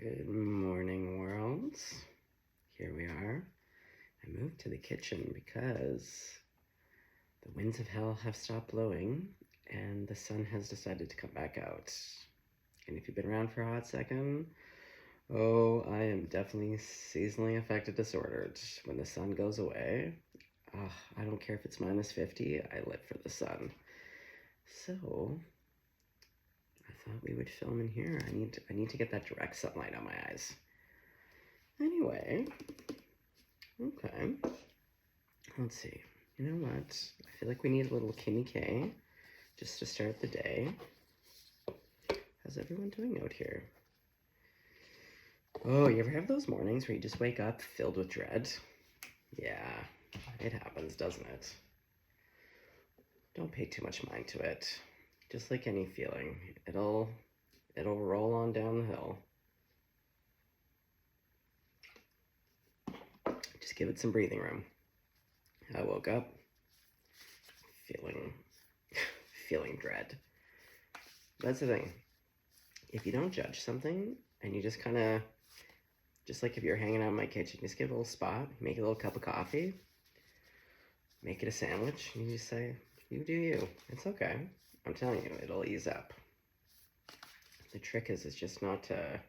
Good morning, world. Here we are. I moved to the kitchen because the winds of hell have stopped blowing and the sun has decided to come back out. And if you've been around for a hot second, oh, I am definitely seasonally affected disordered. When the sun goes away, I don't care if it's minus 50, I live for the sun. So I thought we would film in here. I need to get that direct sunlight on my eyes. Anyway, okay, let's see. You know what? I feel like we need a little Kimmy K just to start the day. How's everyone doing out here? Oh, you ever have those mornings where you just wake up filled with dread? Yeah, it happens, doesn't it? Don't pay too much mind to it. Just like any feeling, it'll roll on down the hill. Just give it some breathing room. I woke up feeling dread. That's the thing. If you don't judge something and you just kind of, just like if you're hanging out in my kitchen, just give it a little spot, make a little cup of coffee, make it a sandwich, and you just say, you do you. It's okay. I'm telling you, it'll ease up. The trick is just not to,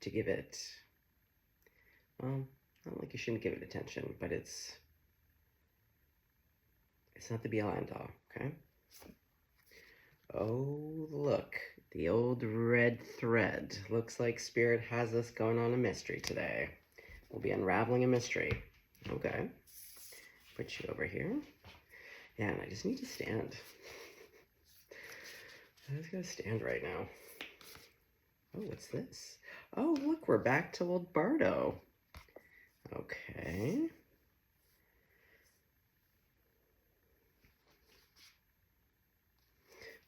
to give it, well, not like you shouldn't give it attention, but it's not the be-all end-all, okay? Oh, look, the old red thread. Looks like Spirit has us going on a mystery today. We'll be unraveling a mystery. Okay, put you over here. Yeah, and I just need to stand. I just gotta stand right now. Oh, what's this? Oh, look, we're back to old Bardo. Okay.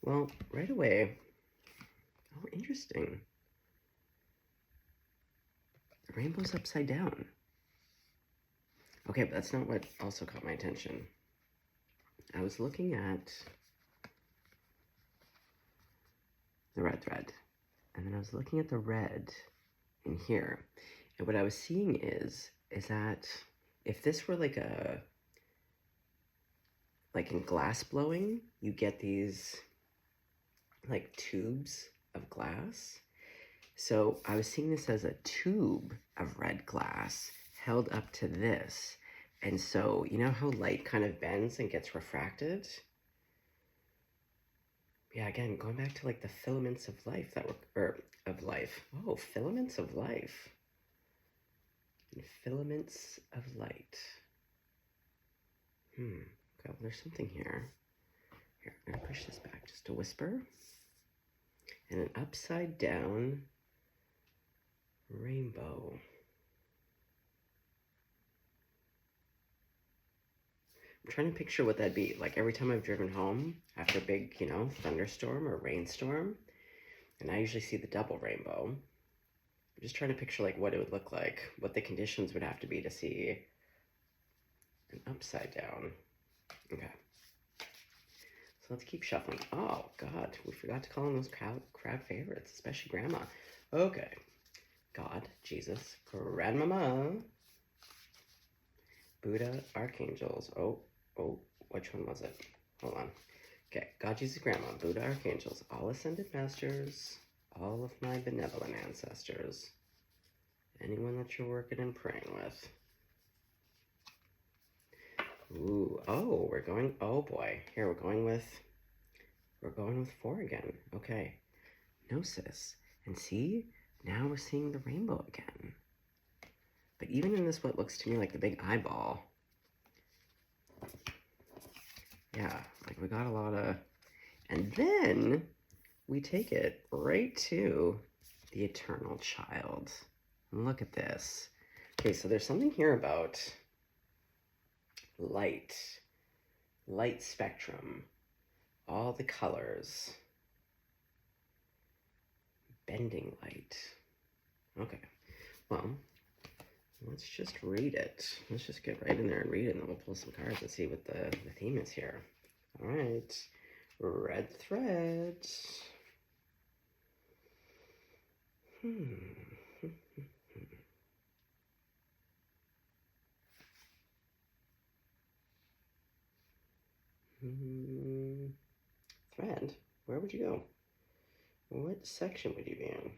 Well, right away. Oh, interesting. The rainbow's upside down. Okay, but that's not what also caught my attention. I was looking at the red thread, and then I was looking at the red in here, and what I was seeing is that if this were like in glass blowing, you get these like tubes of glass. So I was seeing this as a tube of red glass held up to this. And so, you know how light kind of bends and gets refracted? Yeah, again, going back to like the filaments of life that were, or of life. Oh, filaments of life. And filaments of light. Okay, well, there's something here. Here, I'm gonna push this back just a whisper. And an upside down rainbow. I'm trying to picture what that'd be. Like every time I've driven home after a big, thunderstorm or rainstorm, and I usually see the double rainbow. I'm just trying to picture like what it would look like, what the conditions would have to be to see an upside down. Okay. So let's keep shuffling. Oh God, we forgot to call on those crowd favorites, especially Grandma. Okay. God, Jesus, Grandmama, Buddha, Archangels. Oh, which one was it? Hold on. Okay, God, Jesus, Grandma, Buddha, Archangels, all ascended masters, all of my benevolent ancestors, anyone that you're working and praying with. Ooh, oh, oh boy. Here, we're going with 4 again. Okay, Gnosis. And see, now we're seeing the rainbow again. But even in this, what looks to me like the big eyeball, yeah, like we got a lot of, and then we take it right to the eternal child. And look at this. Okay, so there's something here about light spectrum, all the colors, bending light. Okay, well, let's just read it. Let's just get right in there and read it, and then we'll pull some cards and see what the theme is here. All right, red thread. Thread? Where would you go? What section would you be in?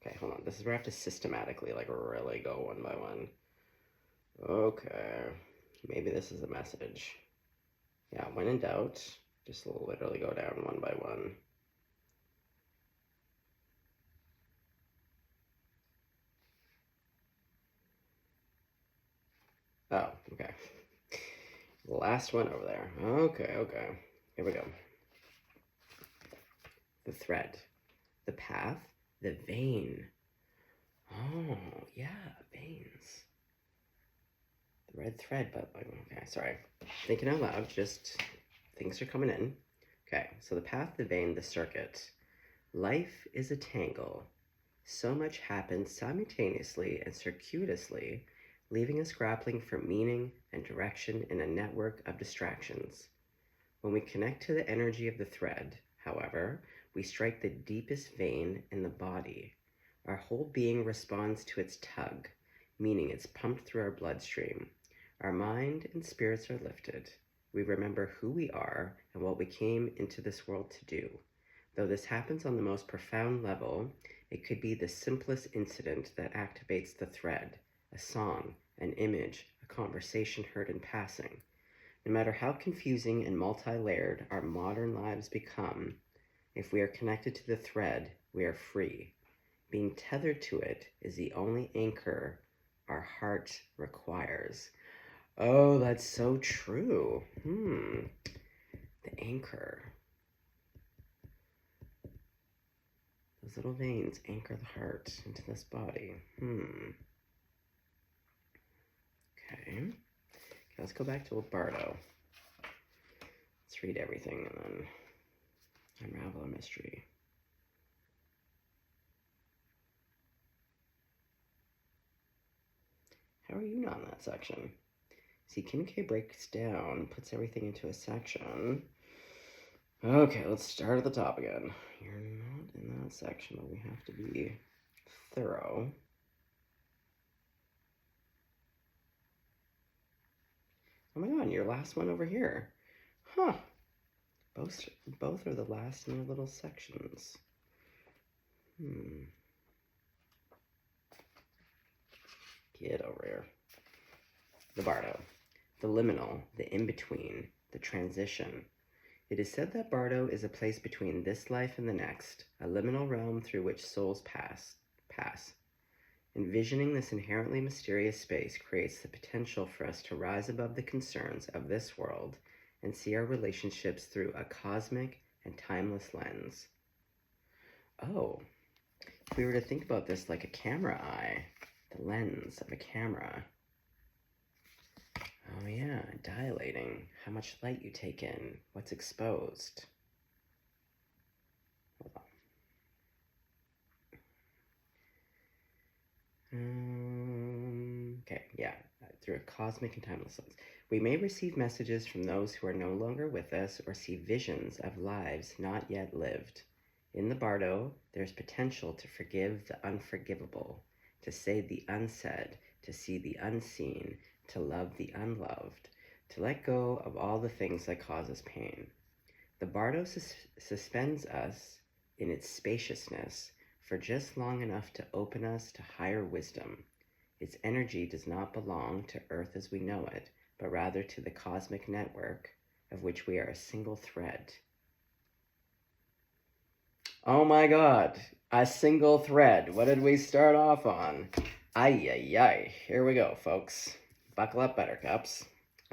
Okay, hold on. This is where I have to systematically, like, really go one by one. Okay. Maybe this is a message. Yeah, when in doubt, just literally go down one by one. Oh, okay. Last one over there. Okay, okay. Here we go. The thread, the path, the vein. Oh, yeah, veins. The red thread, but okay, sorry. Thinking out loud, just things are coming in. Okay, so the path, the vein, the circuit. Life is a tangle. So much happens simultaneously and circuitously, leaving us grappling for meaning and direction in a network of distractions. When we connect to the energy of the thread, however, we strike the deepest vein in the body. Our whole being responds to its tug, meaning it's pumped through our bloodstream. Our mind and spirits are lifted. We remember who we are and what we came into this world to do. Though this happens on the most profound level, it could be the simplest incident that activates the thread, a song, an image, a conversation heard in passing. No matter how confusing and multi-layered our modern lives become, if we are connected to the thread, we are free. Being tethered to it is the only anchor our heart requires. Oh, that's so true. The anchor. Those little veins anchor the heart into this body. Okay, let's go back to old Bardo. Let's read everything and then unravel a mystery. How are you not in that section? See, Kim K breaks down, puts everything into a section. Okay, let's start at the top again. You're not in that section, but we have to be thorough. Oh my god, your last one over here. Huh. Both are the last in their little sections. Get over here. The Bardo. The liminal, the in-between, the transition. It is said that Bardo is a place between this life and the next, a liminal realm through which souls pass. Envisioning this inherently mysterious space creates the potential for us to rise above the concerns of this world and see our relationships through a cosmic and timeless lens. Oh, if we were to think about this like a camera eye, the lens of a camera. Oh yeah, dilating, how much light you take in, what's exposed. Hold on. Okay, yeah, through a cosmic and timeless lens. We may receive messages from those who are no longer with us or see visions of lives not yet lived. In the Bardo, there's potential to forgive the unforgivable, to say the unsaid, to see the unseen, to love the unloved, to let go of all the things that cause us pain. The Bardo suspends us in its spaciousness for just long enough to open us to higher wisdom. Its energy does not belong to Earth as we know it, but rather to the cosmic network of which we are a single thread. Oh my god, a single thread. What did we start off on? Ay, ay, ay. Here we go, folks. Buckle up, buttercups.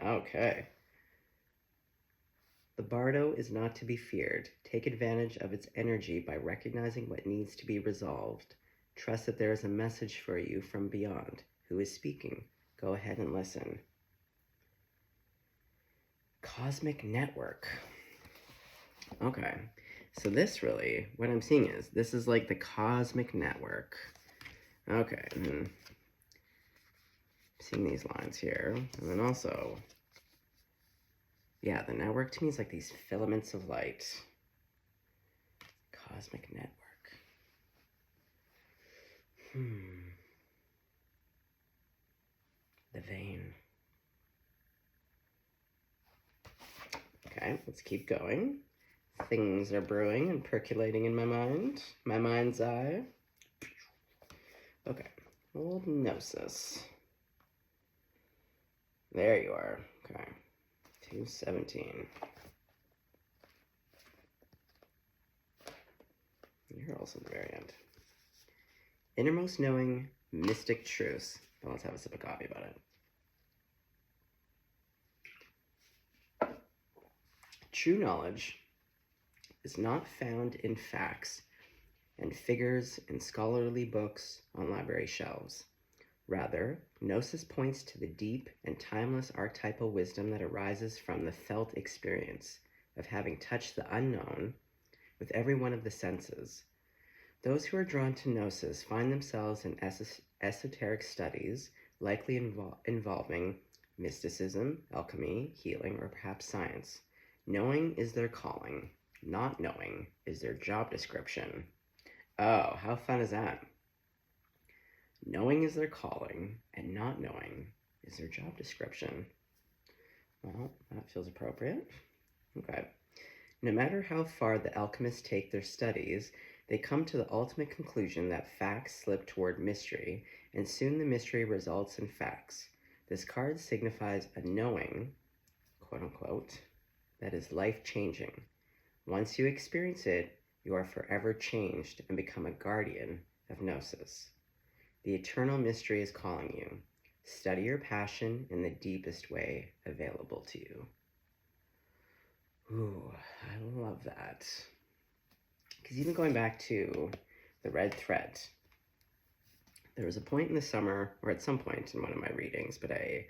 Okay. The Bardo is not to be feared. Take advantage of its energy by recognizing what needs to be resolved. Trust that there is a message for you from beyond. Who is speaking? Go ahead and listen. Cosmic network. Okay. So this really, what I'm seeing is, this is like the cosmic network. Okay, and then seeing these lines here, and then also, yeah, the network to me is like these filaments of light. Cosmic network. The vein. Okay, let's keep going. Things are brewing and percolating in my mind. My mind's eye. Okay, old Gnosis. There you are. Okay, 217. You're also at the very end. Innermost knowing, mystic truths. Now let's have a sip of coffee about it. True knowledge is not found in facts and figures in scholarly books on library shelves. Rather, Gnosis points to the deep and timeless archetypal wisdom that arises from the felt experience of having touched the unknown with every one of the senses. Those who are drawn to Gnosis find themselves in esoteric studies, likely involving mysticism, alchemy, healing, or perhaps science. Knowing is their calling. Not knowing is their job description. Oh, how fun is that? Knowing is their calling, and not knowing is their job description. Well, that feels appropriate. Okay. No matter how far the alchemists take their studies, they come to the ultimate conclusion that facts slip toward mystery, and soon the mystery results in facts. This card signifies a knowing, quote unquote, that is life-changing. Once you experience it, you are forever changed and become a guardian of Gnosis. The eternal mystery is calling you. Study your passion in the deepest way available to you. Ooh, I love that. Because even going back to the red thread, there was a point in the summer, or at some point in one of my readings, but a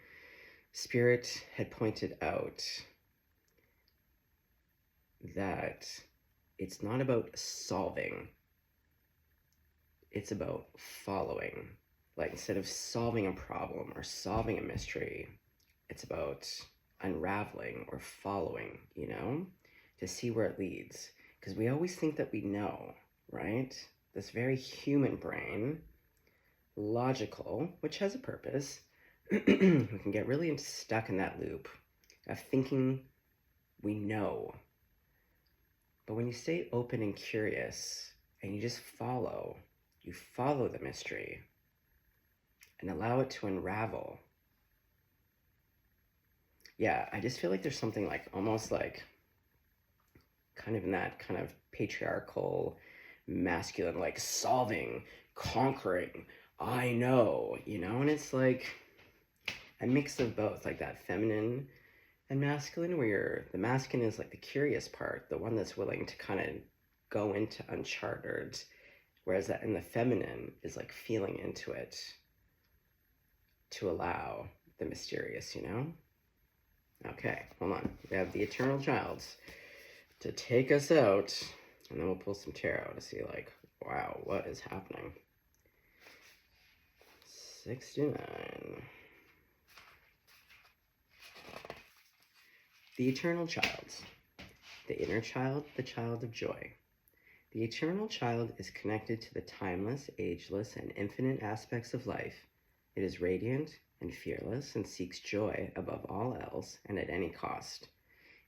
spirit had pointed out that it's not about solving, it's about following. Like, instead of solving a problem or solving a mystery, it's about unraveling or following, to see where it leads. Because we always think that we know, right? This very human brain, logical, which has a purpose, we can get really stuck in that loop of thinking we know. But when you stay open and curious and you just you follow the mystery and allow it to unravel. Yeah, I just feel like there's something like almost like kind of in that kind of patriarchal, masculine, like solving, conquering, I know, and it's like a mix of both, like that feminine and masculine, where the masculine is like the curious part, the one that's willing to kind of go into uncharted, whereas that in the feminine is like feeling into it to allow the mysterious, Okay, hold on. We have the eternal child to take us out, and then we'll pull some tarot to see, like, wow, what is happening? 69. The eternal child. The inner child, the child of joy. The eternal child is connected to the timeless, ageless, and infinite aspects of life. It is radiant and fearless and seeks joy above all else and at any cost.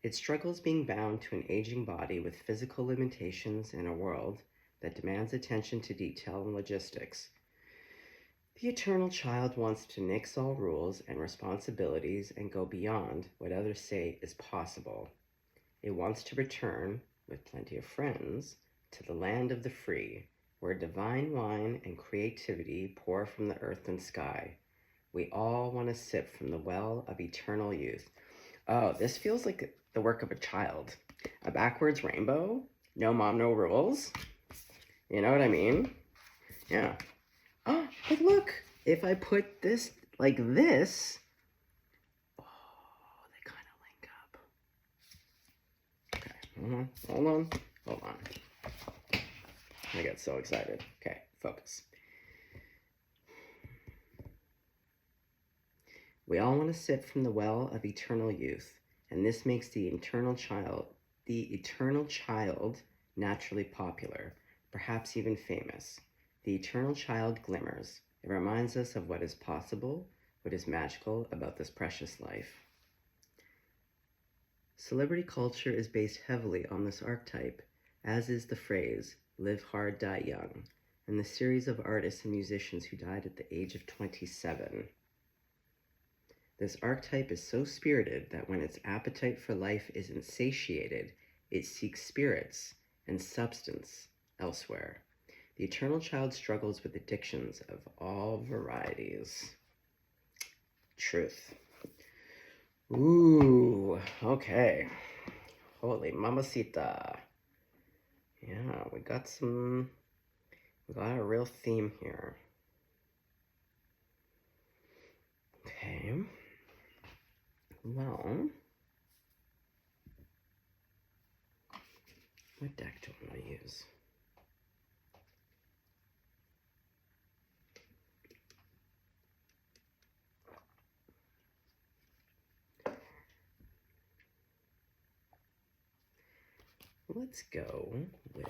It struggles being bound to an aging body with physical limitations in a world that demands attention to detail and logistics. The eternal child wants to nix all rules and responsibilities and go beyond what others say is possible. It wants to return, with plenty of friends, to the land of the free, where divine wine and creativity pour from the earth and sky. We all want to sip from the well of eternal youth. Oh, this feels like the work of a child. A backwards rainbow, no mom, no rules. You know what I mean? Yeah. Oh, but look, if I put this like this, oh, they kind of link up. Okay, hold on. I got so excited. Okay, focus. We all want to sip from the well of eternal youth, and this makes the eternal child naturally popular, perhaps even famous. The eternal child glimmers. It reminds us of what is possible, what is magical about this precious life. Celebrity culture is based heavily on this archetype, as is the phrase, live hard, die young, and the series of artists and musicians who died at the age of 27. This archetype is so spirited that when its appetite for life is insatiated, it seeks spirits and substance elsewhere. The eternal child struggles with addictions of all varieties. Truth. Ooh, okay. Holy mamacita. Yeah, we got a real theme here. Okay. Well, what deck do I want to use? Let's go with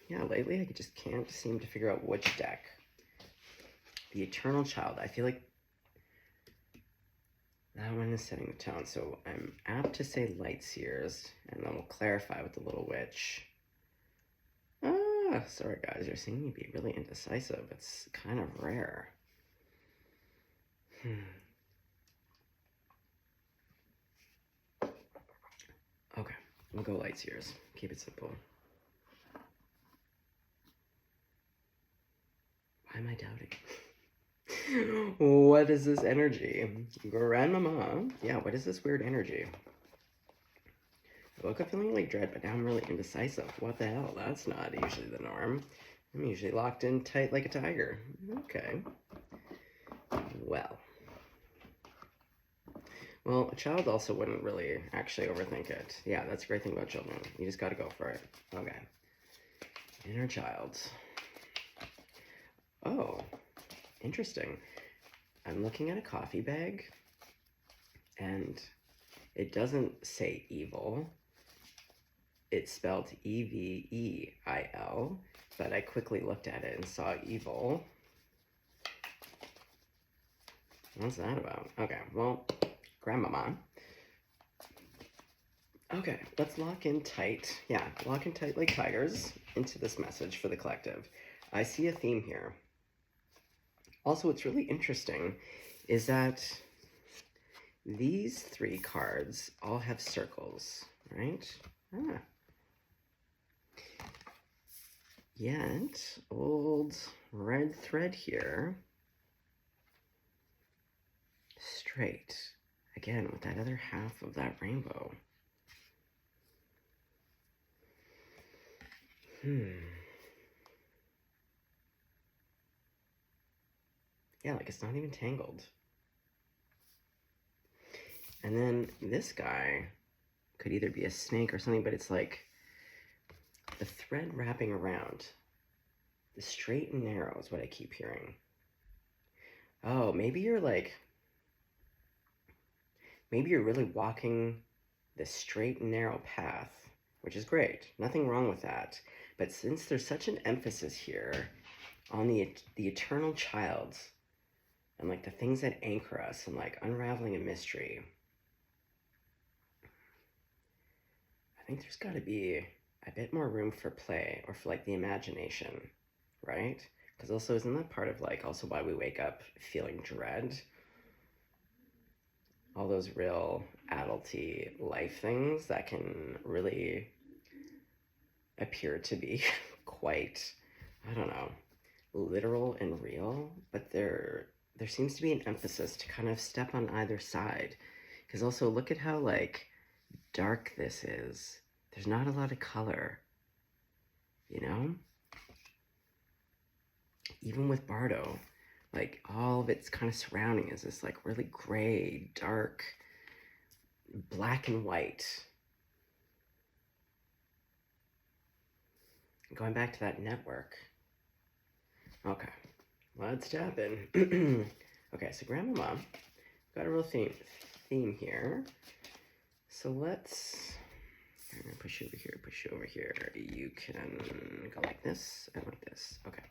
yeah, lately I just can't seem to figure out which deck. The Eternal Child. I feel like that one is setting the tone, so I'm apt to say Light Seers, and then we'll clarify with the Little Witch. Sorry guys, you're seeing me be really indecisive. It's kind of rare. Okay, we'll go Light Seers. Keep it simple. Why am I doubting? What is this energy? Grandmama. Yeah, what is this weird energy? I woke up feeling like dread, but now I'm really indecisive. What the hell? That's not usually the norm. I'm usually locked in tight like a tiger. Okay. Well, a child also wouldn't really actually overthink it. Yeah, that's a great thing about children. You just gotta go for it. Okay. Inner child. Oh, interesting. I'm looking at a coffee bag, and it doesn't say evil. It's spelled E-V-E-I-L, but I quickly looked at it and saw evil. What's that about? Okay, well, Grandmama. Okay, let's lock in tight. Yeah, lock in tight like tigers into this message for the collective. I see a theme here. Also, what's really interesting is that these three cards all have circles, right? Yet, old red thread here, straight, again, with that other half of that rainbow. Yeah, like it's not even tangled. And then this guy could either be a snake or something, but it's like the thread wrapping around. The straight and narrow is what I keep hearing. Oh, maybe you're really walking the straight and narrow path, which is great. Nothing wrong with that. But since there's such an emphasis here on the eternal child and like the things that anchor us and like unraveling a mystery, I think there's got to be a bit more room for play or for like the imagination, right? Because also isn't that part of like also why we wake up feeling dread? All those real adulty life things that can really appear to be quite, I don't know, literal and real, but there seems to be an emphasis to kind of step on either side. Because also look at how like dark this is. There's not a lot of color, you know? Even with Bardo, like all of its kind of surrounding is this like really gray, dark, black and white. Going back to that network. Okay, let's tap in. Okay, so Grandmama got a real theme here. So let's I'm gonna push you over here, push you over here. You can go like this and like this. Okay.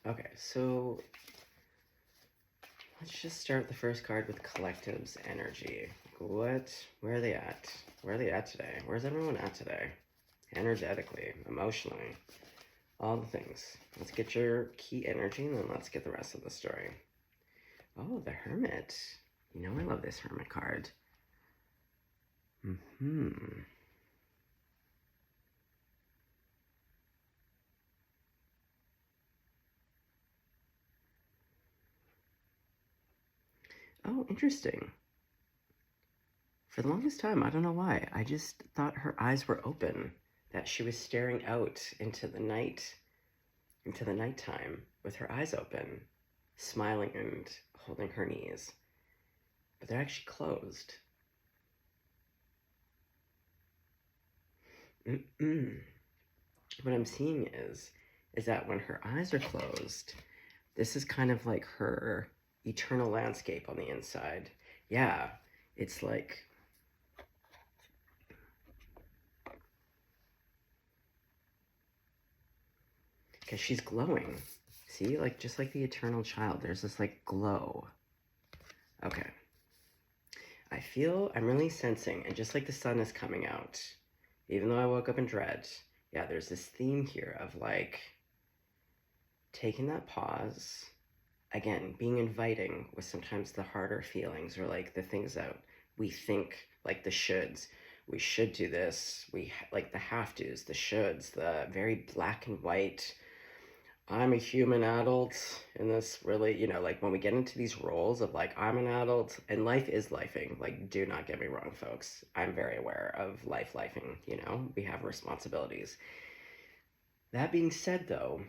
Okay, so let's just start the first card with Collective's Energy. Where are they at? Where are they at today? Where's everyone at today? Energetically, emotionally, all the things. Let's get your key energy and then let's get the rest of the story. Oh, the Hermit. You know I love this Hermit card. Oh, interesting. For the longest time, I don't know why, I just thought her eyes were open, that she was staring out into the nighttime with her eyes open, smiling and holding her knees. But they're actually closed. What I'm seeing is that when her eyes are closed, this is kind of like her eternal landscape on the inside. Yeah, it's like because she's glowing. See, like just like the eternal child, there's this like glow. Okay. I'm really sensing, and just like the sun is coming out, even though I woke up in dread, yeah, there's this theme here of like taking that pause, again, being inviting with sometimes the harder feelings or like the things that we think like the shoulds. We should do this. Like the have tos, the shoulds, the very black and white. I'm a human adult in this really, like when we get into these roles of like, I'm an adult and life is lifing. Like, do not get me wrong, folks. I'm very aware of lifing, we have responsibilities. That being said, though,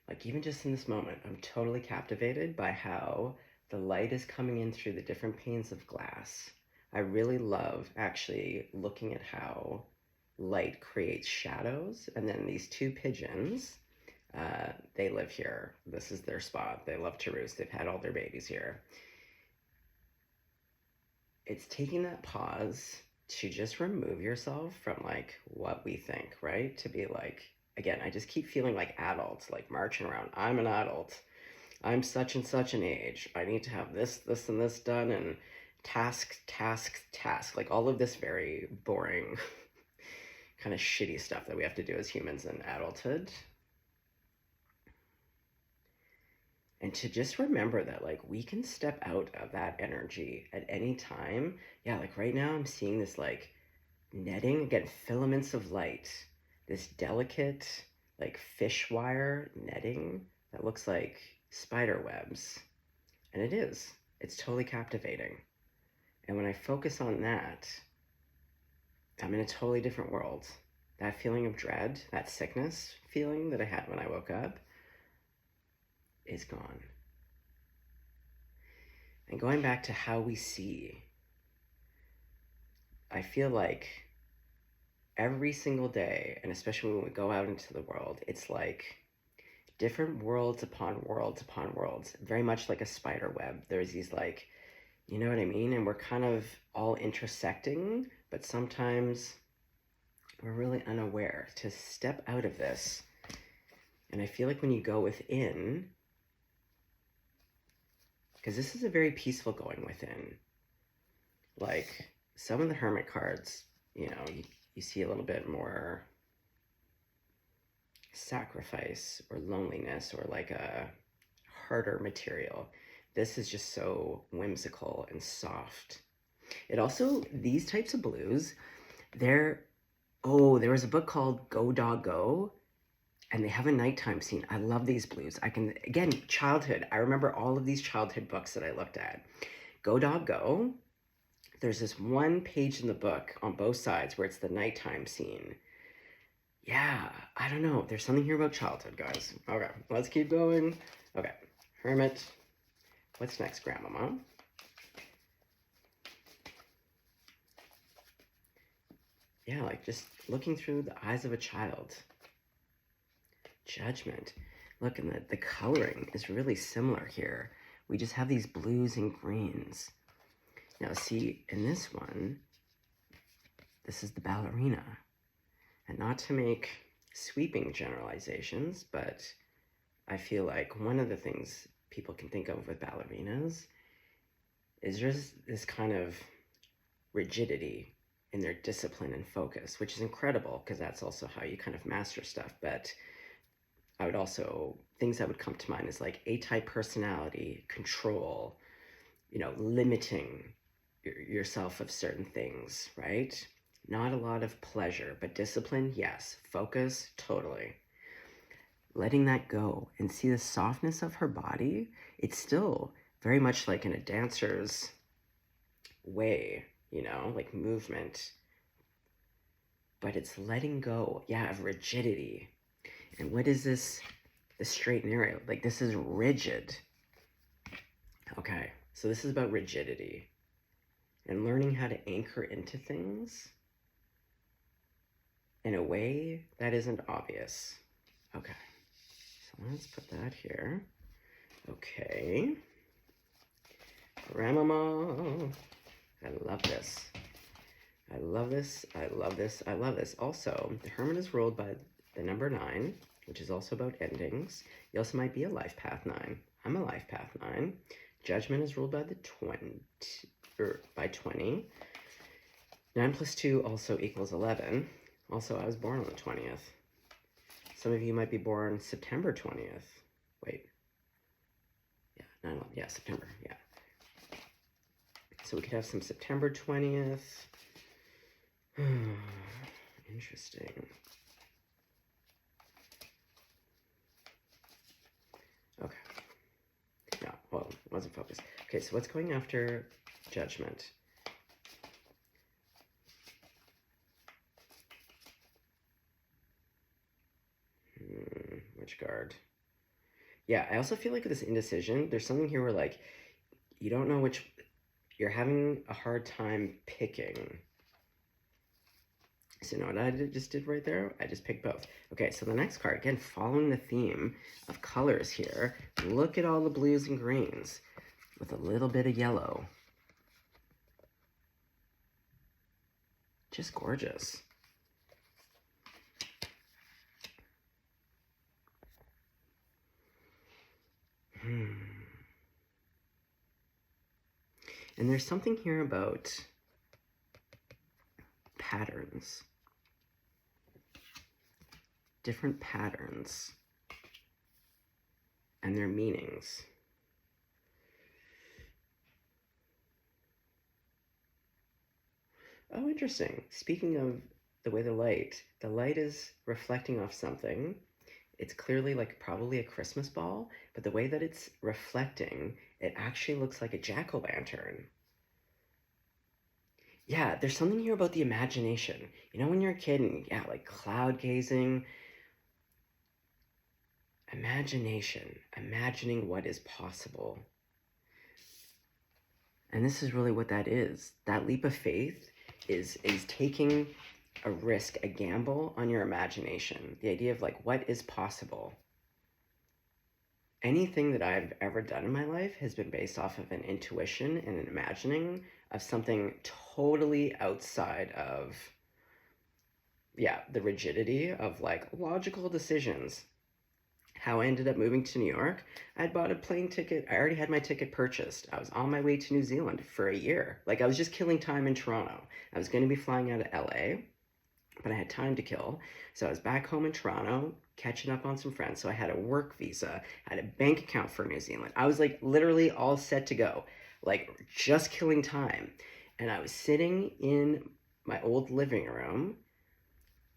like even just in this moment, I'm totally captivated by how the light is coming in through the different panes of glass. I really love actually looking at how light creates shadows, and then these two pigeons, they live here. This is their spot. They love to roost. They've had all their babies here. It's taking that pause to just remove yourself from like what we think, right? To be like, again, I just keep feeling like adults, like marching around. I'm an adult. I'm such and such an age. I need to have this, this, and this done, and task. Like all of this very boring kind of shitty stuff that we have to do as humans in adulthood. And to just remember that like we can step out of that energy at any time. Yeah, like right now I'm seeing this like netting, again, filaments of light, this delicate like fish wire netting that looks like spider webs. And it's totally captivating. And when I focus on that, I'm in a totally different world. That feeling of dread, that sickness feeling that I had when I woke up, is gone. And going back to how we see, I feel like every single day, and especially when we go out into the world, it's like different worlds upon worlds upon worlds, very much like a spider web. There's these like, you know what I mean? And we're kind of all intersecting, but sometimes we're really unaware to step out of this. And I feel like when you go within, because this is a very peaceful going within, like some of the hermit cards, you see a little bit more sacrifice or loneliness or like a harder material. This is just so whimsical and soft. It also, these types of blues, there was a book called Go Dog Go, and they have a nighttime scene. I love these blues. Again, childhood. I remember all of these childhood books that I looked at. Go Dog Go, there's this one page in the book on both sides where it's the nighttime scene. Yeah, I don't know. There's something here about childhood, guys. Okay, let's keep going. Okay, Hermit. What's next, Grandmama? Yeah, like just looking through the eyes of a child. Judgment. Look, and the coloring is really similar here we just have these blues and greens. Now see, in this one, this is the ballerina. And not to make sweeping generalizations, but I feel like one of the things people can think of with ballerinas is just this kind of rigidity in their discipline and focus, which is incredible because that's also how you kind of master stuff. But I would also, things that would come to mind is like A-type personality, control, limiting yourself of certain things, right? Not a lot of pleasure, but discipline, yes. Focus, totally. Letting that go and see the softness of her body. It's still very much like in a dancer's way, like movement. But it's letting go, of rigidity. And what is this? The straight and narrow. Like, this is rigid. Okay, so this is about rigidity and learning how to anchor into things in a way that isn't obvious. Okay, so let's put that here. Okay. Grandmama. I love this. I love this. I love this. I love this. Also, the Hermit is ruled by the number 9, which is also about endings. You also might be a life path 9. I'm a life path 9. Judgment is ruled by the 20. 9 plus 2 also equals 11. Also, I was born on the 20th. Some of you might be born September 20th. Wait. Yeah, September, yeah. So we could have some September 20th. Interesting. Okay. No, well, it wasn't focused. Okay, so what's going after Judgment? Which card? Yeah, I also feel like with this indecision, there's something here where, like, you don't know which... You're having a hard time picking. So you know what I just did right there? I just picked both. Okay, so the next card, again, following the theme of colors here, look at all the blues and greens with a little bit of yellow. Just gorgeous. And there's something here about patterns. Different patterns and their meanings. Oh, interesting. Speaking of the way the light is reflecting off something. It's clearly like probably a Christmas ball, but the way that it's reflecting, it actually looks like a jack-o'-lantern. Yeah, there's something here about the imagination. When you're a kid and, like cloud gazing, imagination, imagining what is possible. And this is really what that is. That leap of faith is taking a risk, a gamble on your imagination. The idea of like, what is possible? Anything that I've ever done in my life has been based off of an intuition and an imagining of something totally outside of, the rigidity of like logical decisions. How I ended up moving to New York, I had bought a plane ticket. I already had my ticket purchased. I was on my way to New Zealand for a year. Like I was just killing time in Toronto. I was going to be flying out of LA, but I had time to kill. So I was back home in Toronto, catching up on some friends. So I had a work visa, I had a bank account for New Zealand. I was like literally all set to go, like just killing time. And I was sitting in my old living room,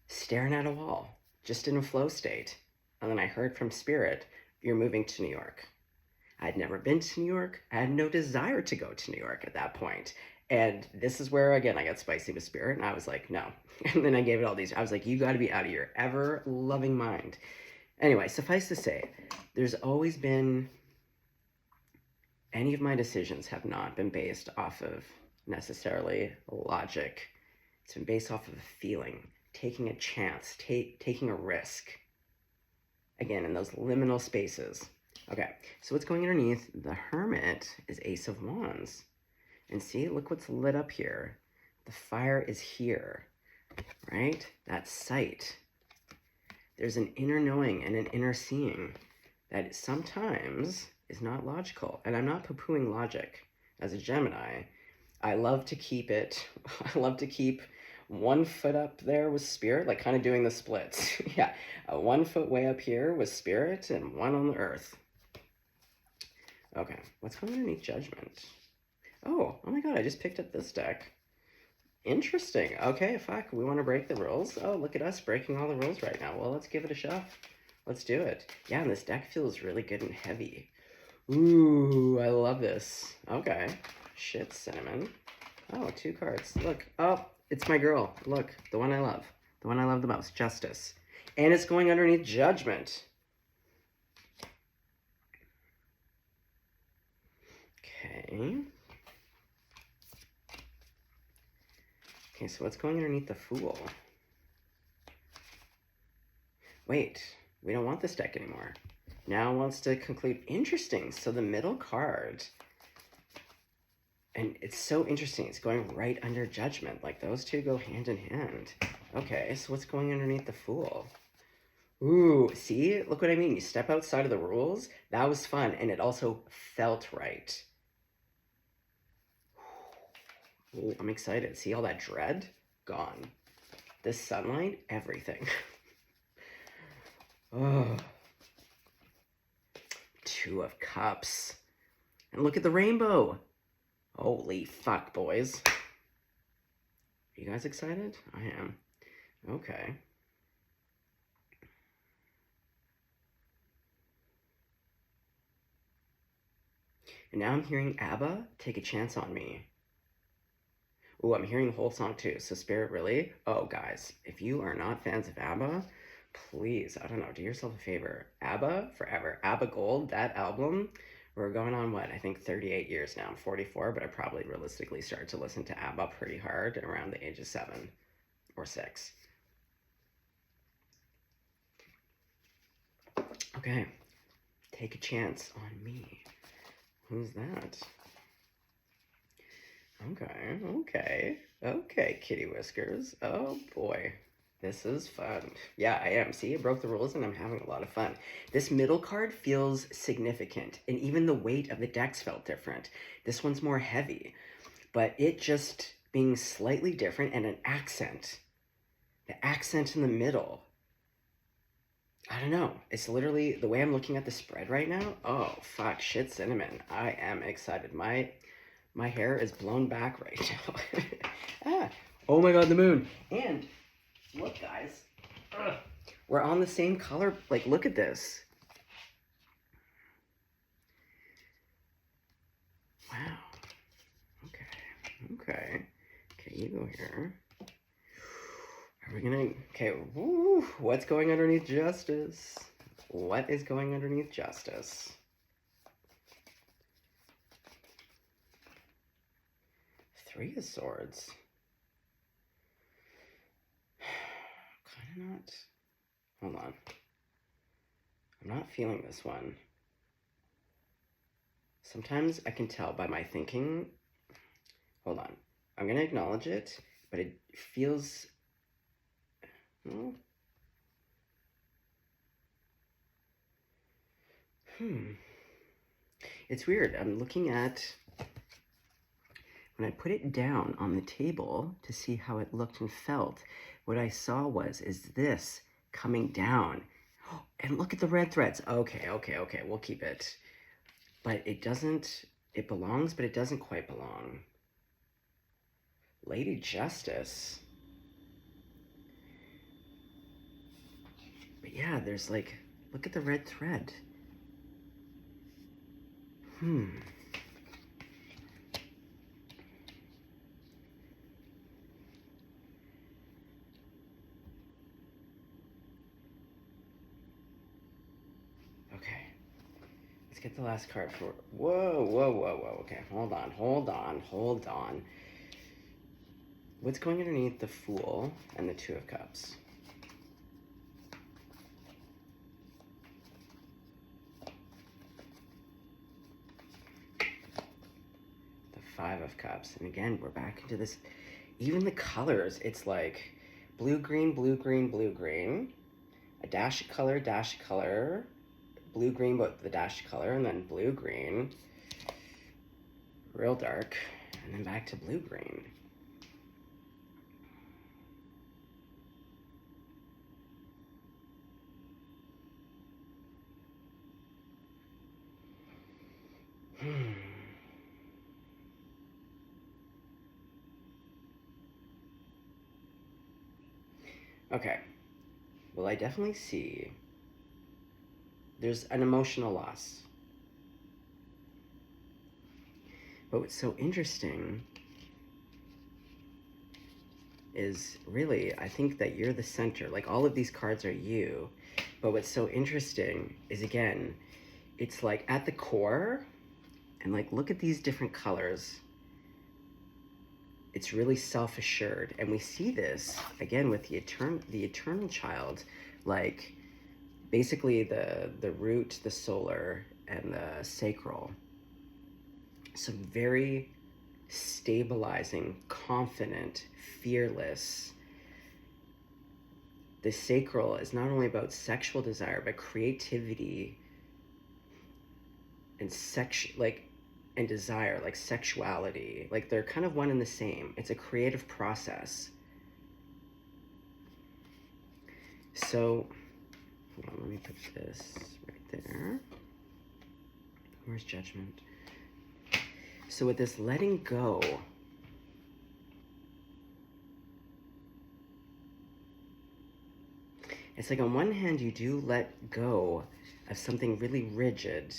staring at a wall, just in a flow state. And then I heard from Spirit, you're moving to New York. I had never been to New York. I had no desire to go to New York at that point. And this is where, again, I got spicy with Spirit, and I was like, no. And then I gave it all these, I was like, you got to be out of your ever-loving mind. Anyway, suffice to say, there's always been, any of my decisions have not been based off of necessarily logic. It's been based off of a feeling, taking a chance, taking a risk. Again, in those liminal spaces Okay, so what's going underneath the Hermit is Ace of Wands. And see, look what's lit up here. The fire is here, right? That's sight. There's an inner knowing and an inner seeing that sometimes is not logical. And I'm not poo-pooing logic. As a Gemini, I love to keep it, I love to keep 1 foot up there with spirit, like kind of doing the splits. Yeah, 1 foot way up here with spirit and 1 on the earth. Okay, what's going underneath Judgment? Oh my god, I just picked up this deck. Interesting. Okay, fuck, we want to break the rules? Oh, look at us breaking all the rules right now. Well, let's give it a shot. Let's do it. Yeah, and this deck feels really good and heavy. Ooh, I love this. Okay. Shit, Cinnamon. Oh, 2 cards. Look. Oh, it's my girl. Look, the one I love. The one I love the most. Justice. And it's going underneath Judgment. Okay. Okay, so what's going underneath the Fool? Wait, we don't want this deck anymore. Now it wants to conclude. Interesting. So the middle card, and it's so interesting. It's going right under Judgment. Like those two go hand in hand. Okay, so what's going underneath the Fool? Ooh, see? Look what I mean. You step outside of the rules. That was fun, and it also felt right. Ooh, I'm excited. See all that dread? Gone. This sunlight, everything. Oh. 2 of Cups. And look at the rainbow. Holy fuck, boys. Are you guys excited? I am. Okay. And now I'm hearing ABBA, Take a Chance on Me. Ooh, I'm hearing the whole song too. So Spirit, really? Oh, guys, if you are not fans of ABBA, please, I don't know, do yourself a favor. ABBA forever. ABBA Gold, that album, we're going on, what, I think 38 years now. I'm 44, but I probably realistically started to listen to ABBA pretty hard around the age of 7 or 6. Okay, Take a Chance on Me. Who's that? Okay, Kitty Whiskers. Oh boy, this is fun. Yeah, I am. See, I broke the rules and I'm having a lot of fun. This middle card feels significant, and even the weight of the decks felt different. This one's more heavy, but it just being slightly different and an accent. The accent in the middle. I don't know. It's literally the way I'm looking at the spread right now. Oh, fuck, shit, Cinnamon. I am excited. My hair is blown back right now. Ah, oh my god, the moon. And look, guys. Ugh, we're on the same color. Like, look at this. Wow. Okay, you go here. Are we gonna... Okay, woo, what's going underneath Justice? What is going underneath Justice? Three of Swords. Kind of not... Hold on. I'm not feeling this one. Sometimes I can tell by my thinking... Hold on. I'm going to acknowledge it, but it feels... Well... It's weird. I'm looking at... When I put it down on the table to see how it looked and felt, what I saw is this coming down. And look at the red threads. Okay, we'll keep it. But it doesn't, it belongs, but it doesn't quite belong. Lady Justice. But yeah, there's like, look at the red thread. Okay. Let's get the last card for... Whoa. Okay, hold on. What's going underneath the Fool and the Two of Cups? Five of Cups. And again, we're back into this, even the colors, it's like blue, green, blue, green, blue, green, a dash of color, blue, green, but the dash of color, and then blue, green, real dark, and then back to blue, green. Okay, well, I definitely see there's an emotional loss. But what's so interesting is really, I think that you're the center. Like, all of these cards are you. But what's so interesting is, again, it's like at the core, and like, look at these different colors. It's really self-assured. And we see this, again, with the eternal child, like, basically the root, the solar, and the sacral. Some very stabilizing, confident, fearless. The sacral is not only about sexual desire, but creativity and and desire, like sexuality. Like, they're kind of one and the same. It's a creative process. So, hold on, let me put this right there. Where's Judgment? So with this letting go, it's like, on one hand, you do let go of something really rigid,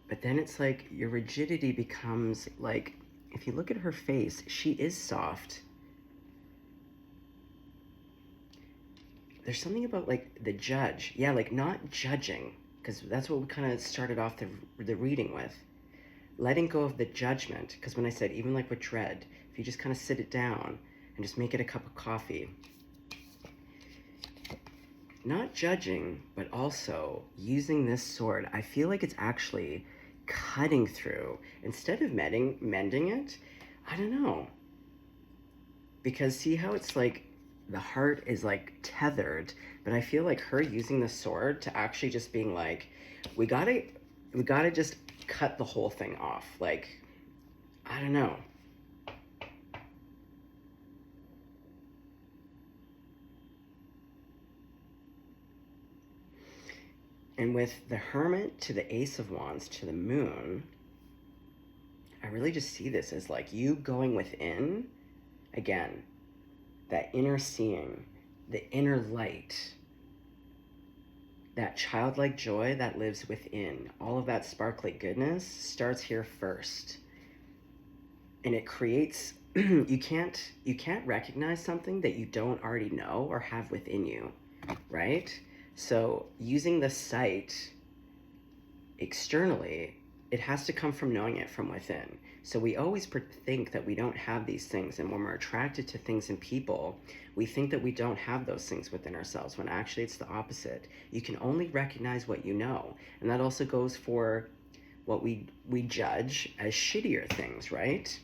but then it's like your rigidity becomes like, if you look at her face, she is soft. There's something about like the judge. Yeah, like not judging, because that's what we kind of started off the reading with. Letting go of the judgment, because when I said, even like with dread, if you just kind of sit it down and just make it a cup of coffee. Not judging, but also using this sword. I feel like it's actually cutting through. Instead of mending it, I don't know. Because see how it's like, the heart is like tethered, but I feel like her using the sword to actually just being like, we gotta just cut the whole thing off. Like, I don't know. And with the Hermit to the Ace of Wands to the Moon, I really just see this as like you going within, again, that inner seeing, the inner light, that childlike joy that lives within. All of that sparkly goodness starts here first. And it creates, you can't recognize something that you don't already know or have within you, right? So using the sight externally, it has to come from knowing it from within. So we always think that we don't have these things, and when we're attracted to things and people, we think that we don't have those things within ourselves, when actually it's the opposite. You can only recognize what you know, and that also goes for what we judge as shittier things, right?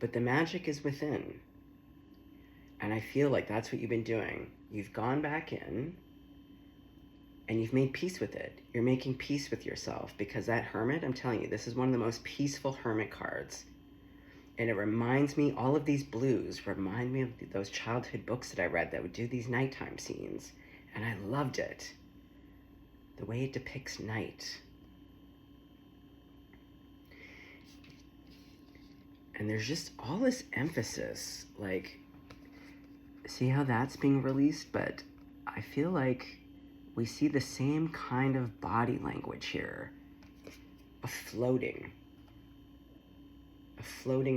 But the magic is within. And I feel like that's what you've been doing. You've gone back in and you've made peace with it. You're making peace with yourself, because that Hermit, I'm telling you, this is one of the most peaceful Hermit cards. And it reminds me, all of these blues remind me of those childhood books that I read that would do these nighttime scenes. And I loved it. The way it depicts night. And there's just all this emphasis, like, see how that's being released? But I feel like we see the same kind of body language here. A floating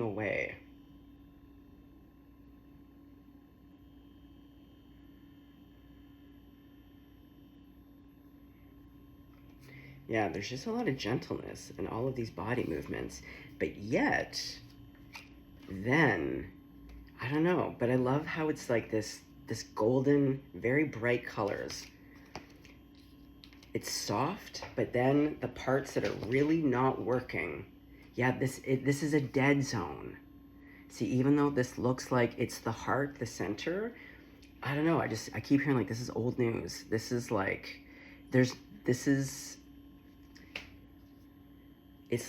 away. Yeah, there's just a lot of gentleness in all of these body movements, but yet, then, I don't know, but I love how it's like this golden, very bright colors. it's soft, but then the parts that are really not working, yeah, this is a dead zone. See, even though this looks like it's the heart, the center, I don't know, I keep hearing like this is old news. This is like, it's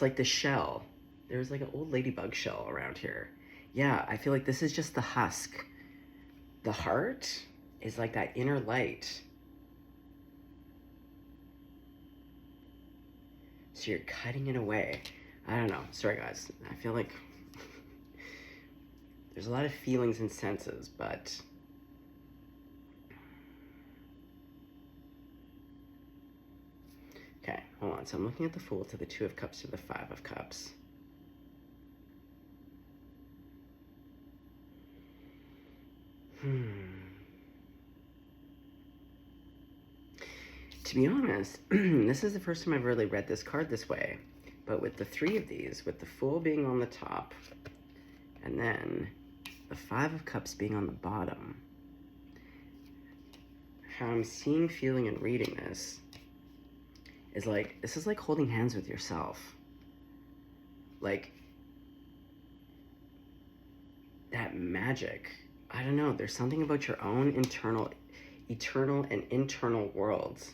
like the shell. There's like an old ladybug shell around here. Yeah, I feel like this is just the husk. The heart is like that inner light. So you're cutting it away. I don't know. Sorry, guys. I feel like there's a lot of feelings and senses, but okay, hold on. So I'm looking at the Fool to the Two of Cups to the Five of Cups. To be honest, this is the first time I've really read this card this way. But with the three of these, with the Fool being on the top, and then the Five of Cups being on the bottom, how I'm seeing, feeling, and reading this is like, this is like holding hands with yourself. Like, that magic. I don't know, there's something about your own eternal and internal worlds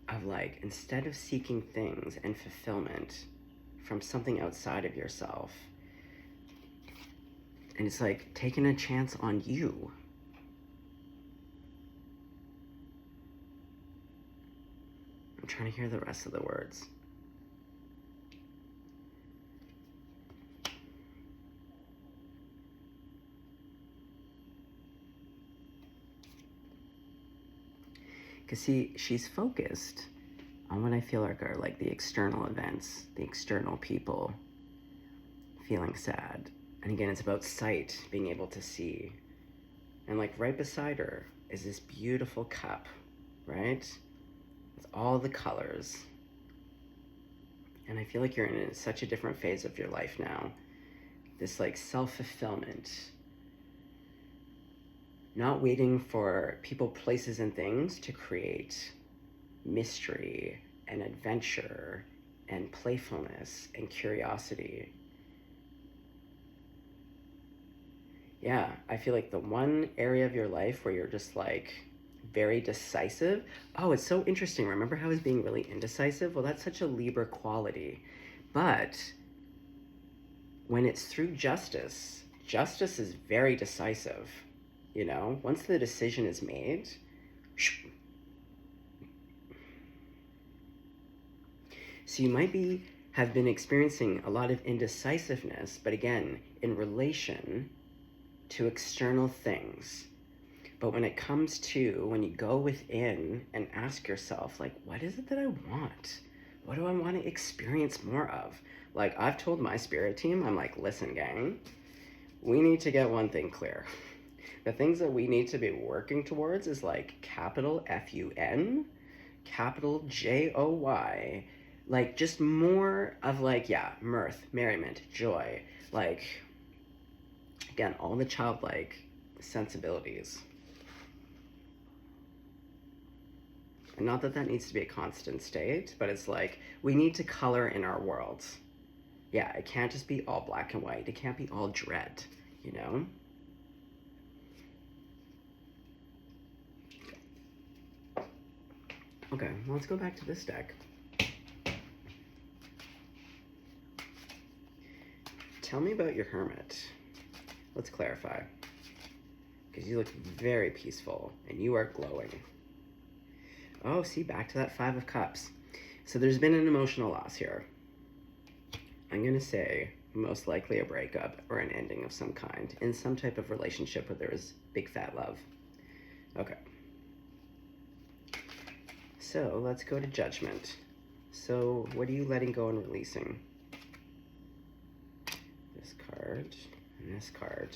of like, instead of seeking things and fulfillment from something outside of yourself, and it's like taking a chance on you. I'm trying to hear the rest of the words. Because see, she's focused on what I feel like are like the external events, the external people feeling sad. And again, it's about sight, being able to see. And like right beside her is this beautiful cup, right? With all the colors. And I feel like you're in such a different phase of your life now. This like self-fulfillment. Not waiting for people, places, and things to create mystery and adventure and playfulness and curiosity. Yeah, I feel like the one area of your life where you're just like very decisive. Oh, it's so interesting. Remember how I was being really indecisive? Well, that's such a Libra quality. But when it's through justice, justice is very decisive. You know, once the decision is made, so you might have been experiencing a lot of indecisiveness, but again, in relation to external things. But when it comes to, when you go within and ask yourself, like, what is it that I want? What do I want to experience more of? Like, I've told my spirit team, I'm like, listen, gang, we need to get one thing clear. The things that we need to be working towards is like capital F-U-N, capital J-O-Y, like just more of like, yeah, mirth, merriment, joy, like, again, all the childlike sensibilities. And not that that needs to be a constant state, but it's like, we need to color in our worlds. Yeah, it can't just be all black and white. It can't be all dread, you know? Okay, well, let's go back to this deck. Tell me about your Hermit. Let's clarify. Because you look very peaceful, and you are glowing. Oh, see, back to that Five of Cups. So there's been an emotional loss here. I'm going to say most likely a breakup or an ending of some kind in some type of relationship where there is big fat love. Okay. So let's go to Judgment. So what are you letting go and releasing? This card and this card.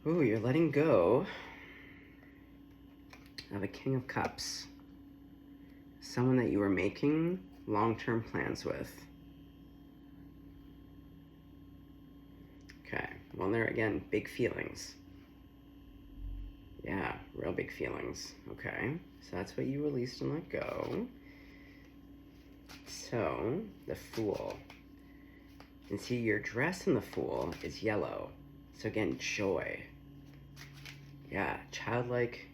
Ooh, you're letting go of a King of Cups. Someone that you were making long-term plans with. Okay, well, there again, big feelings. Yeah, real big feelings. Okay, so that's what you released and let go. So, the Fool. And see, your dress in the Fool is yellow. So again, joy. Yeah, childlike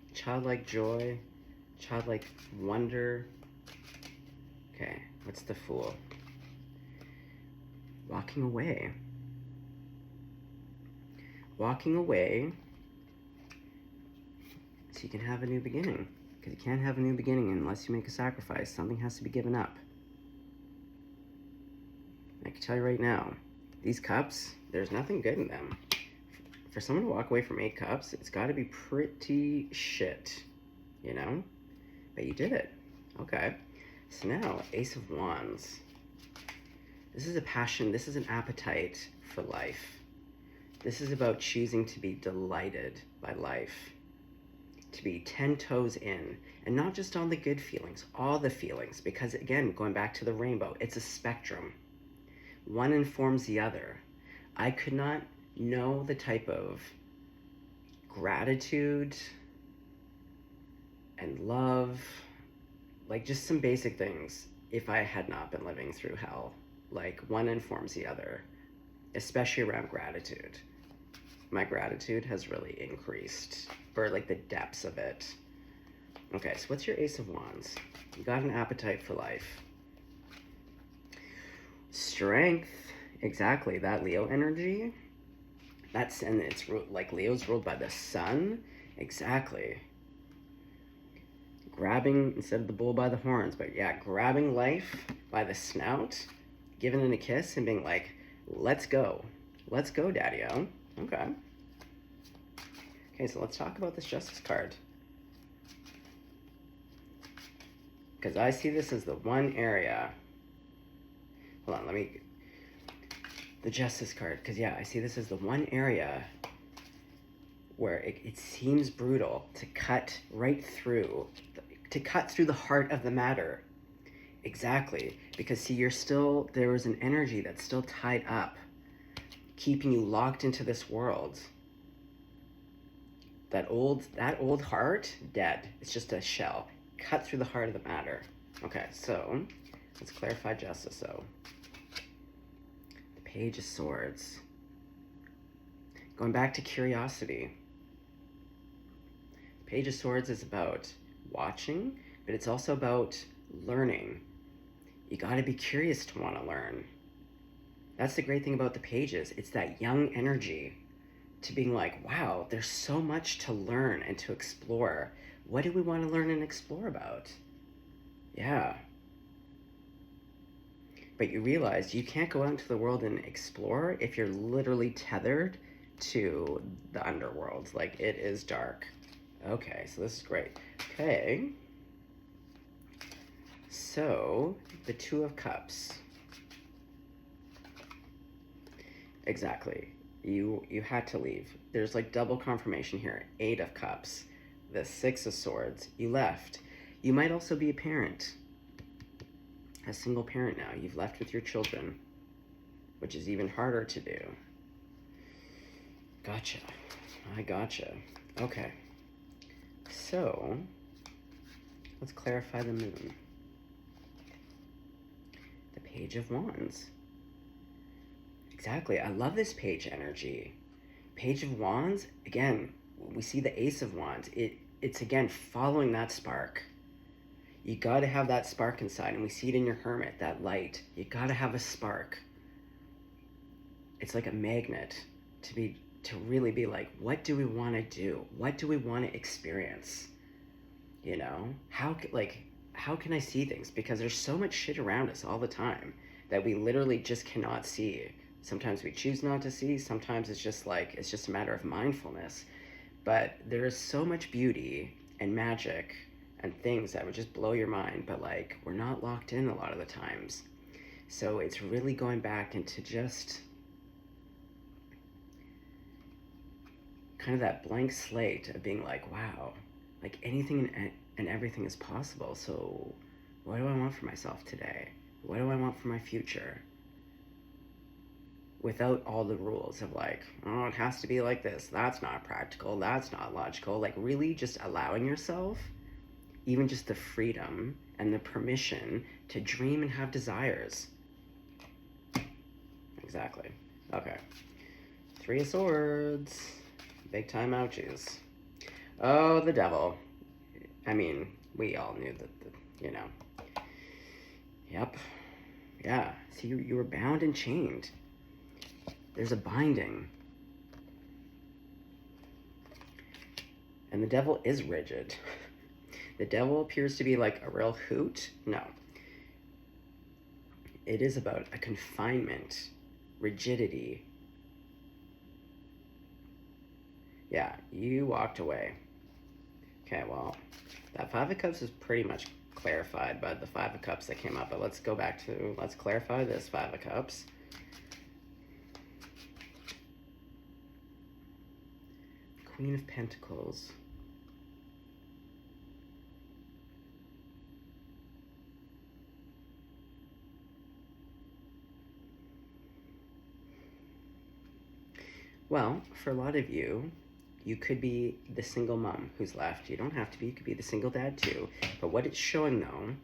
joy, childlike wonder. Okay, what's the Fool? Walking away. Walking away so you can have a new beginning. Because you can't have a new beginning unless you make a sacrifice. Something has to be given up. I can tell you right now, these cups, there's nothing good in them. For someone to walk away from 8 cups, it's got to be pretty shit, you know? But you did it. Okay. So now, Ace of Wands. This is a passion. This is an appetite for life. This is about choosing to be delighted by life. To be 10 toes in. And not just on the good feelings, all the feelings. Because again, going back to the rainbow, it's a spectrum. One informs the other. I could not know the type of gratitude and love, like just some basic things, if I had not been living through hell. Like, one informs the other, especially around gratitude. My gratitude has really increased, or like the depths of it. Okay, so what's your Ace of Wands? You got an appetite for life. Strength, exactly, that Leo energy. That's, and it's like Leo's ruled by the sun. Exactly. Grabbing, instead of the bull by the horns, but yeah, grabbing life by the snout, giving it a kiss and being like, let's go. Let's go, daddy-o. Okay. Okay, so let's talk about this Justice card. Because I see this as the one area. Hold on, let me... The Justice card, because yeah, I see this as the one area where it seems brutal to cut right through, to cut through the heart of the matter. Exactly, because see, there is an energy that's still tied up, keeping you locked into this world. That old heart, dead. It's just a shell. Cut through the heart of the matter. Okay, so let's clarify Justice. So the Page of Swords. Going back to curiosity. The Page of Swords is about watching, but it's also about learning. You got to be curious to want to learn. That's the great thing about the pages. It's that young energy to being like, wow, there's so much to learn and to explore. What do we want to learn and explore about? Yeah. But you realize you can't go out into the world and explore if you're literally tethered to the underworld. Like, it is dark. Okay, so this is great. Okay. So, the Two of Cups. Exactly. You had to leave. There's like double confirmation here. 8 of Cups. The 6 of Swords. You left. You might also be a parent. A single parent now. You've left with your children, which is even harder to do. Gotcha. I gotcha. Okay. So, let's clarify the moon. The Page of Wands. Exactly. I love this page energy. Page of Wands, again, we see the Ace of Wands. It's again following that spark. You got to have that spark inside, and we see it in your Hermit, that light. You got to have a spark. It's like a magnet to really be like, what do we want to do? What do we want to experience? You know, how can I see things? Because there's so much shit around us all the time that we literally just cannot see. Sometimes we choose not to see. Sometimes it's just a matter of mindfulness. But there is so much beauty and magic and things that would just blow your mind. But like, we're not locked in a lot of the times. So it's really going back into just kind of that blank slate of being like, wow, like anything and everything is possible. So what do I want for myself today? What do I want for my future? without all the rules of like, oh, it has to be like this. That's not practical. That's not logical. Like, really just allowing yourself even just the freedom and the permission to dream and have desires. Exactly. Okay. 3 of Swords. Big time ouchies. Oh, the devil. I mean, we all knew that, you know. Yep. Yeah. See, you were bound and chained. There's a binding. And the devil is rigid. The devil appears to be like a real hoot. No. It is about a confinement, rigidity. Yeah, you walked away. Okay, well, that 5 of Cups is pretty much clarified by the 5 of Cups that came up, but let's go back to, let's clarify this 5 of Cups. Queen of Pentacles. Well, for a lot of you, you could be the single mom who's left. You don't have to be. You could be the single dad too. But what it's showing, though,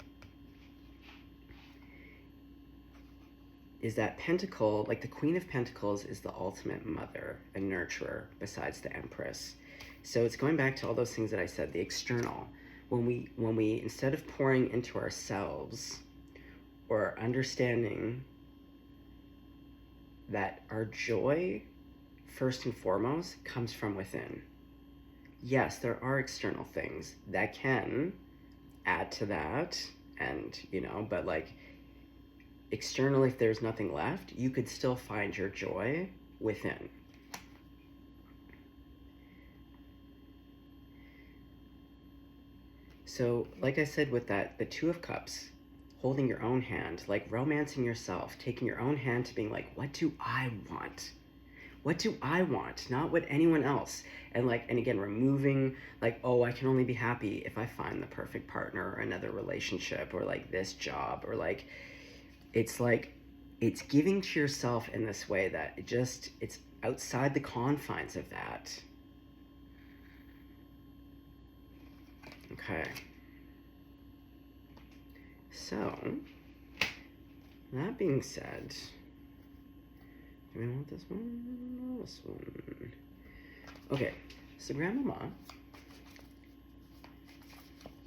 is that Pentacle, like the Queen of Pentacles, is the ultimate mother and nurturer besides the Empress. So it's going back to all those things that I said, the external. When we instead of pouring into ourselves or understanding that our joy, first and foremost, comes from within. Yes, there are external things that can add to that, and, you know, but like externally, if there's nothing left, you could still find your joy within. So, like I said with that, the 2 of Cups, holding your own hand, like romancing yourself, taking your own hand to being like, what do I want? What do I want? Not what anyone else. And like, and again, removing like, oh, I can only be happy if I find the perfect partner or another relationship or like this job or like, it's like, it's giving to yourself in this way that it's outside the confines of that. Okay. So, that being said, do we want this one? This one. Okay, so Grandmama,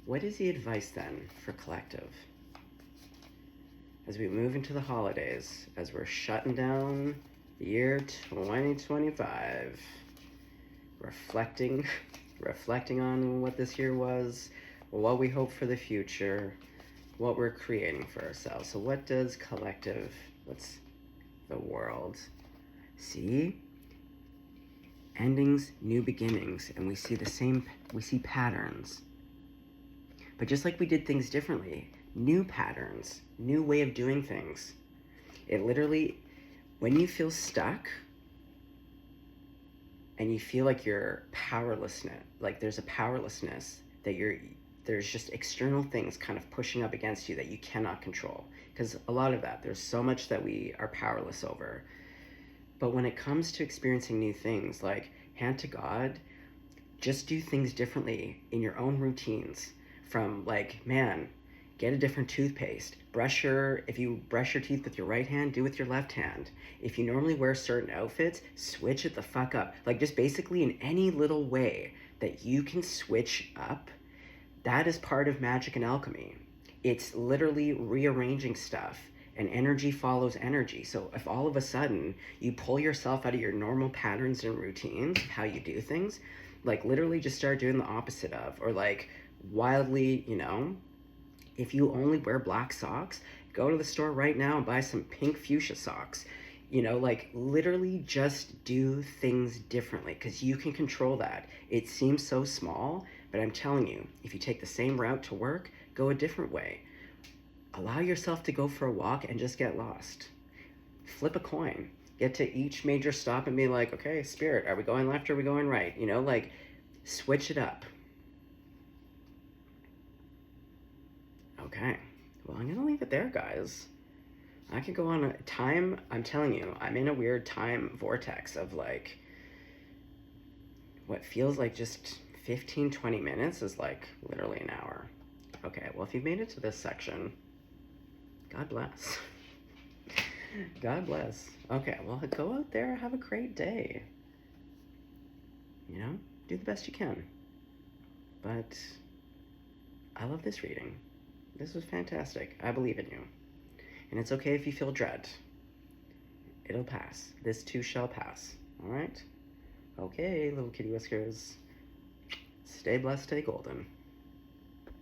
what is the advice then for collective? As we move into the holidays, as we're shutting down the year 2025, reflecting on what this year was, what we hope for the future, what we're creating for ourselves. So what does collective, what's the world? See? Endings, new beginnings, and we see patterns. But just like we did things differently, new patterns, new way of doing things. It literally, when you feel stuck and you feel like you're powerlessness, like there's a powerlessness that there's just external things kind of pushing up against you that you cannot control. Because a lot of that, there's so much that we are powerless over. But when it comes to experiencing new things, like hand to God, just do things differently in your own routines. From like, man, get a different toothpaste. If you brush your teeth with your right hand, do it with your left hand. If you normally wear certain outfits, switch it the fuck up. Like just basically in any little way that you can switch up, that is part of magic and alchemy. It's literally rearranging stuff, and energy follows energy. So if all of a sudden you pull yourself out of your normal patterns and routines of how you do things, like literally just start doing the opposite of, or like wildly, you know, if you only wear black socks, go to the store right now and buy some pink fuchsia socks. You know, like literally just do things differently because you can control that. It seems so small, but I'm telling you, if you take the same route to work, go a different way. Allow yourself to go for a walk and just get lost. Flip a coin. Get to each major stop and be like, okay, Spirit, are we going left or are we going right? You know, like switch it up. Okay, well, I'm gonna leave it there, guys. I could go on a time. I'm telling you, I'm in a weird time vortex of like what feels like just 15, 20 minutes is like literally an hour. Okay, well, if you've made it to this section, God bless. God bless. Okay, well, go out there, have a great day. You know, do the best you can. But I love this reading. This was fantastic. I believe in you. And it's okay if you feel dread. It'll pass. This too shall pass. All right? Okay, little kitty whiskers. Stay blessed, stay golden.